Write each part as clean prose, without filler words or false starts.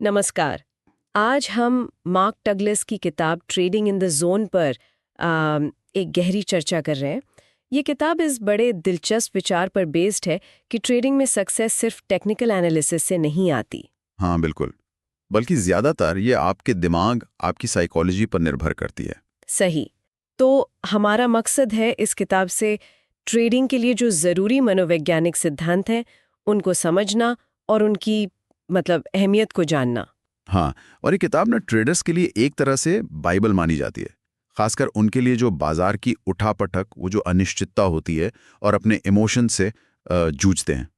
नमस्कार। आज हम मार्क डगलस की किताब ट्रेडिंग इन द जोन पर एक गहरी चर्चा कर रहे हैं। ये किताब इस बड़े दिलचस्प विचार पर बेस्ड है कि ट्रेडिंग में सक्सेस सिर्फ टेक्निकल एनालिसिस से नहीं आती। हाँ बिल्कुल। बल्कि ज्यादातर ये आपके दिमाग, आपकी साइकोलॉजी पर निर्भर करती है। सही। तो हमारा मकसद है इस किताब से ट्रेडिंग के लिए जो ज़रूरी मनोवैज्ञानिक सिद्धांत हैं उनको समझना और उनकी अहमियत को जानना। हाँ, और ये किताब ना ट्रेडर्स के लिए एक तरह से बाइबल मानी जाती है, खासकर उनके लिए जो बाजार की उठापटक, वो जो अनिश्चितता होती है और अपने इमोशन से जूझते हैं।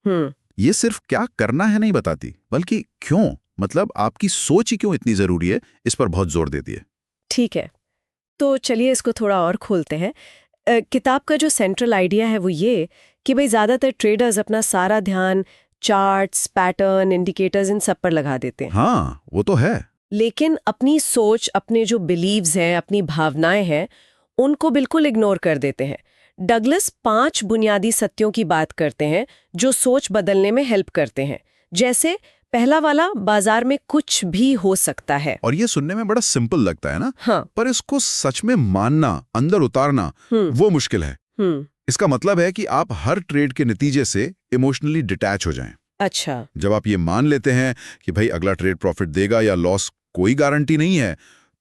हम्म। ये सिर्फ क्या करना है नहीं बताती, बल्कि क्यों, मतलब आपकी सोच ही क्यों इतनी जरूरी है, इस पर बहुत जोर देती है। ठीक है, तो चलिए इसको थोड़ा और खोलते हैं। किताब का जो सेंट्रल आइडिया है वो ये कि भाई ज़्यादातर ट्रेडर्स अपना सारा ध्यान चार्ट्स, पैटर्न, इंडिकेटर्स इन सब पर लगा देते हैं। हाँ वो तो है। लेकिन अपनी सोच, अपने जो बिलीव्स हैं, अपनी भावनाएं हैं, उनको बिल्कुल इग्नोर कर देते हैं। डगलस 5 बुनियादी सत्यों की बात करते हैं जो सोच बदलने में हेल्प करते हैं। जैसे पहला वाला, बाजार में कुछ भी हो सकता है। और ये सुनने में बड़ा सिंपल लगता है ना। हाँ। पर इसको सच में मानना, अंदर उतारना वो मुश्किल है। इसका मतलब है कि आप हर ट्रेड के नतीजे से इमोशनली डिटैच हो जाएं। अच्छा। जब आप ये मान लेते हैं कि भाई अगला ट्रेड प्रॉफिट देगा या लॉस कोई गारंटी नहीं है,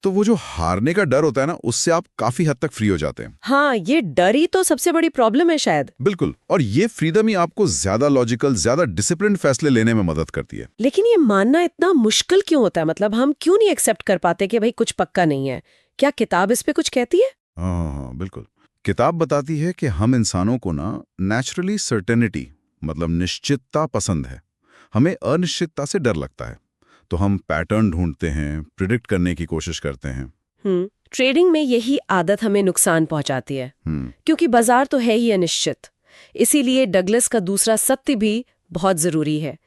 तो वो जो हारने का डर होता है ना, उससे आप काफी हद तक फ्री हो जाते हैं। हाँ, ये डर ही तो सबसे बड़ी प्रॉब्लम है शायद। बिल्कुल, और ये फ्रीडम ही आपको ज्यादा लॉजिकल, ज्यादा डिसिप्लिन फैसले लेने में मदद करती है। लेकिन ये मानना इतना मुश्किल क्यों होता है? मतलब हम क्यों नहीं एक्सेप्ट कर पाते कि भाई कुछ पक्का नहीं है? क्या किताब इस पे कुछ कहती है? हाँ, बिल्कुल। किताब बताती है कि हम इंसानों को ना नेचुरली सर्टेनिटी, मतलब निश्चितता पसंद है। हमें अनिश्चितता से डर लगता है, तो हम पैटर्न ढूंढते हैं, प्रिडिक्ट करने की कोशिश करते हैं। ट्रेडिंग में यही आदत हमें नुकसान पहुंचाती है, क्योंकि बाजार तो है ही अनिश्चित। इसीलिए डगलस का दूसरा सत्य भी बहुत जरूरी है।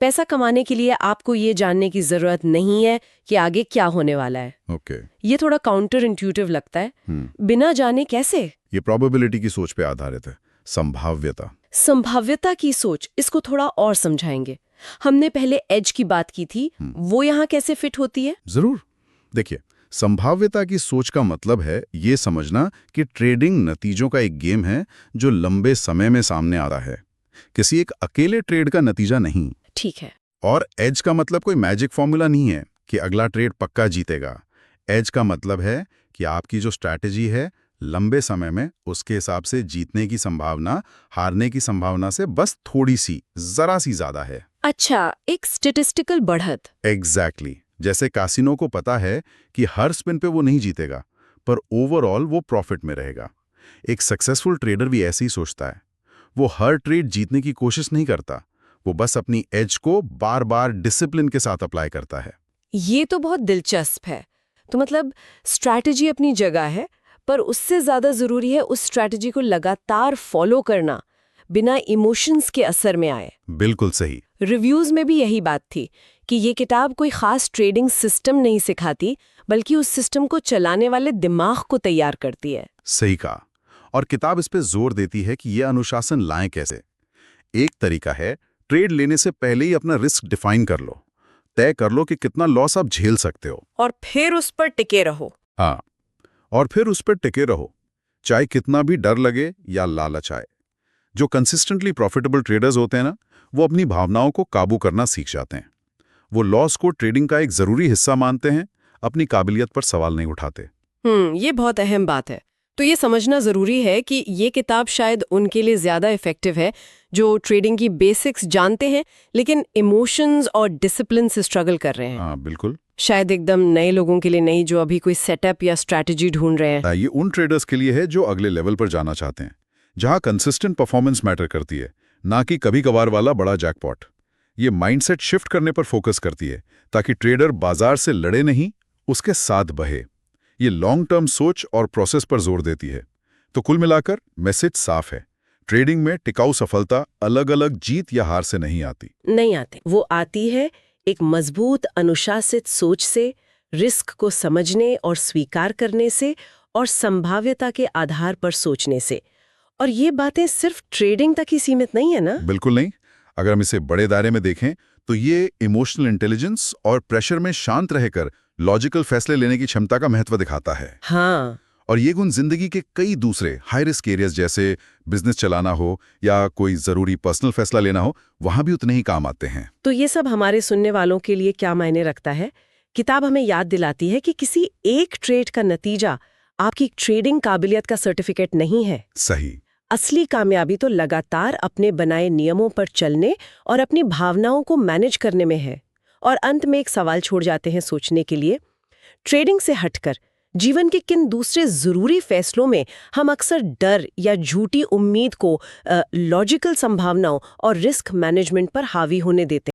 पैसा कमाने के लिए आपको ये जानने की जरूरत नहीं है कि आगे क्या होने वाला है। ओके। ये थोड़ा काउंटर इंट्यूटिव लगता है। बिना जाने कैसे? ये प्रोबेबिलिटी की सोच पे आधारित है, संभाव्यता। संभाव्यता की सोच, इसको थोड़ा और समझाएंगे। हमने पहले एज की बात की थी, वो यहाँ कैसे फिट होती है? जरूर। देखिए, संभाव्यता की सोच का मतलब है ये समझना कि ट्रेडिंग नतीजों का एक गेम है जो लंबे समय में सामने आ रहा है, किसी एक अकेले ट्रेड का नतीजा नहीं। ठीक है। और एज का मतलब कोई मैजिक फॉर्मूला नहीं है कि अगला ट्रेड पक्का जीतेगा। एज का मतलब है कि आपकी जो स्ट्रैटेजी है, लंबे समय में उसके हिसाब से जीतने की संभावना हारने की संभावना से बस थोड़ी सी, जरा सी ज्यादा है। अच्छा, एक स्टेटिस्टिकल बढ़त। एग्जैक्टली। जैसे कासिनो को पता है कि हर स्पिन पे वो नहीं जीतेगा, पर ओवरऑल वो प्रॉफिट में रहेगा। एक सक्सेसफुल ट्रेडर भी ऐसे ही सोचता है। वो हर ट्रेड जीतने की कोशिश नहीं करता, वो बस अपनी एज को बार बार डिसिप्लिन के साथ अप्लाई करता है। ये तो बहुत दिलचस्प है। तो मतलब स्ट्रैटेजी अपनी जगह है, पर उससे ज्यादा जरूरी है उस स्ट्रैटेजी को लगातार फॉलो करना, बिना इमोशंस के असर में आए। बिल्कुल सही। रिव्यूज में भी यही बात थी कि ये किताब कोई खास ट्रेडिंग सिस्टम नहीं सिखाती, बल्कि उस सिस्टम को चलाने वाले दिमाग को तैयार करती है। सही कहा। और किताब इस पे जोर देती है कि ये अनुशासन लाएं कैसे। एक तरीका है, ट्रेड लेने से पहले ही अपना रिस्क डिफाइन कर लो, तय कर लो कि कितना लॉस आप झेल सकते हो, और फिर उस पर टिके रहो। हाँ, और फिर उस पर टिके रहो, चाहे कितना भी डर लगे या लालच आए। जो कंसिस्टेंटली प्रॉफिटेबल ट्रेडर्स होते हैं ना, वो अपनी भावनाओं को काबू करना सीख जाते हैं। वो लॉस को ट्रेडिंग का एक जरूरी हिस्सा मानते हैं, अपनी काबिलियत पर सवाल नहीं उठाते। ये बहुत अहम बात है। तो ये समझना जरूरी है कि ये किताब शायद उनके लिए ज्यादा इफेक्टिव है जो ट्रेडिंग की बेसिक्स जानते हैं, लेकिन इमोशंस और डिसिप्लिन से स्ट्रगल कर रहे हैं। हाँ बिल्कुल। शायद एकदम नए लोगों के लिए नहीं, जो अभी कोई सेटअप या स्ट्रैटेजी ढूंढ रहे हैं। ये उन ट्रेडर्स के लिए है जो अगले लेवल पर जाना चाहते हैं, जहां कंसिस्टेंट परफॉर्मेंस मैटर करती है, ना कि कभी कभार वाला बड़ा जैकपॉट। ये माइंडसेट शिफ्ट करने पर फोकस करती है, ताकि ट्रेडर बाजार से लड़े नहीं, उसके साथ बहे। ये लॉन्ग टर्म सोच और प्रोसेस पर जोर देती है। तो कुल मिलाकर मैसेज साफ है, ट्रेडिंग में टिकाऊ सफलता अलग अलग जीत या हार से नहीं आती। वो आती है एक मजबूत अनुशासित सोच से, रिस्क को समझने और स्वीकार करने से, और संभाव्यता के आधार पर सोचने से। और ये बातें सिर्फ ट्रेडिंग तक ही सीमित नहीं है ना? बिल्कुल नहीं। अगर हम इसे बड़े दायरे में देखें तो ये इमोशनल इंटेलिजेंस और प्रेशर में शांत रहकर लॉजिकल फैसले लेने की क्षमता का महत्व दिखाता है। हाँ, और ये गुण जिंदगी के कई दूसरे हाई रिस्क एरियाज जैसे बिजनेस चलाना हो या कोई जरूरी पर्सनल फैसला लेना हो, वहां भी उतने ही काम आते हैं। तो ये सब हमारे सुनने वालों के लिए क्या मायने रखता है? किताब हमें याद दिलाती है कि किसी एक ट्रेड का नतीजा आपकी ट्रेडिंग काबिलियत का सर्टिफिकेट नहीं है। सही। असली कामयाबी तो लगातार अपने बनाए नियमों पर चलने और अपनी भावनाओं को मैनेज करने में है। और अंत में एक सवाल छोड़ जाते हैं सोचने के लिए, ट्रेडिंग से हटकर जीवन के किन दूसरे जरूरी फैसलों में हम अक्सर डर या झूठी उम्मीद को लॉजिकल संभावनाओं और रिस्क मैनेजमेंट पर हावी होने देते हैं?